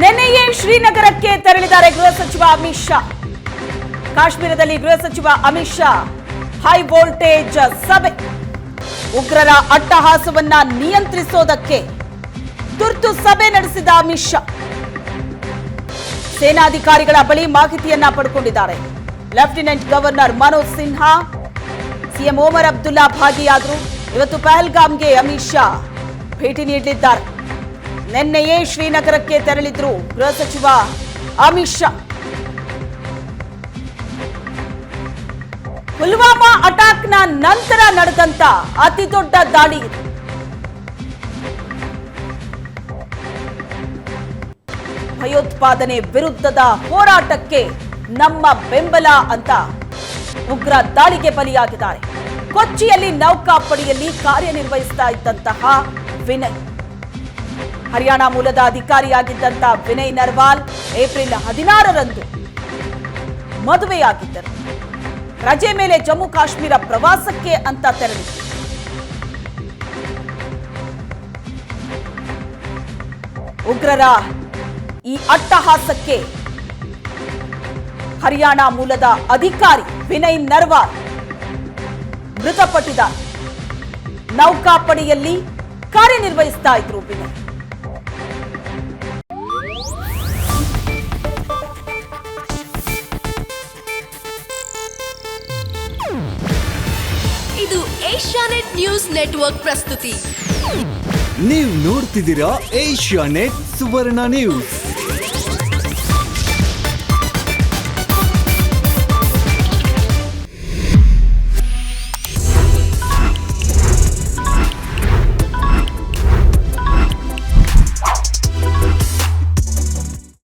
ನಿನ್ನೆಯೇ ಶ್ರೀನಗರಕ್ಕೆ ತೆರಳಿದ್ದಾರೆ ಗೃಹ ಸಚಿವ ಅಮಿತ್ ಶಾ. ಕಾಶ್ಮೀರದಲ್ಲಿ ಗೃಹ ಸಚಿವ ಅಮಿತ್ ಶಾ ಹೈ ವೋಲ್ಟೇಜ್ ಸಭೆ. ಉಗ್ರರ ಅಟ್ಟಹಾಸವನ್ನ ನಿಯಂತ್ರಿಸೋದಕ್ಕೆ ತುರ್ತು ಸಭೆ ನಡೆಸಿದ ಅಮಿತ್ ಶಾ ಸೇನಾಧಿಕಾರಿಗಳ ಬಳಿ ಮಾಹಿತಿಯನ್ನ ಪಡೆದುಕೊಂಡಿದ್ದಾರೆ. Lieutenant governor Manoj Sinha, CM Omar Abdullah ಭಾಗಿಯಾದರು. ಇವತ್ತು ಪಹಲ್ಗಾಮ್ಗೆ ಅಮಿತ್ ಶಾ ಭೇಟಿ ನೀಡಲಿದ್ದಾರೆ. ನಿನ್ನೆಯೇ ಶ್ರೀನಗರಕ್ಕೆ ತೆರಳಿದ್ರು ಗೃಹ ಸಚಿವ ಅಮಿತ್ ಶಾ. ಪುಲ್ವಾಮಾ ಅಟ್ಯಾಕ್ನ ನಂತರ ನಡೆದಂತ ಅತಿ ದೊಡ್ಡ ದಾಳಿ ಇದು. ಭಯೋತ್ಪಾದನೆ ವಿರುದ್ಧದ ಹೋರಾಟಕ್ಕೆ ನಮ್ಮ ಬೆಂಬಲ ಅಂತ ಉಗ್ರ ದಾಳಿಗೆ ಬಲಿಯಾಗಿದ್ದಾರೆ. ಕೊಚ್ಚಿಯಲ್ಲಿ ನೌಕಾಪಡೆಯಲ್ಲಿ ಕಾರ್ಯನಿರ್ವಹಿಸ್ತಾ ಇದ್ದಂತಹ ವಿನಯ್, ಹರಿಯಾಣ ಮೂಲದ ಅಧಿಕಾರಿಯಾಗಿದ್ದಂತ ವಿನಯ್ ನರ್ವಾಲ್ ಏಪ್ರಿಲ್ 16ರಂದು ಮದುವೆಯಾಗಿದ್ದರು. ರಜೆ ಮೇಲೆ ಜಮ್ಮು ಕಾಶ್ಮೀರ ಪ್ರವಾಸಕ್ಕೆ ಅಂತ ತೆರಳಿದರು. ಉಗ್ರರ ಈ ಅಟ್ಟಹಾಸಕ್ಕೆ ಹರಿಯಾಣ ಮೂಲದ ಅಧಿಕಾರಿ ವಿನಯ್ ನರ್ವಾಲ್ ಮೃತಪಟ್ಟಿದ್ದಾರೆ. ನೌಕಾಪಡೆಯಲ್ಲಿ ಕಾರ್ಯನಿರ್ವಹಿಸ್ತಾ ಇದ್ರು ವಿನಯ್. ಇದು ಏಷ್ಯಾನೆಟ್ ನ್ಯೂಸ್ ನೆಟ್ವರ್ಕ್ ಪ್ರಸ್ತುತಿ. ನೀವು ನೋಡ್ತಿದ್ದೀರಾ ಏಷ್ಯಾನೆಟ್ ಸುವರ್ಣ ನ್ಯೂಸ್.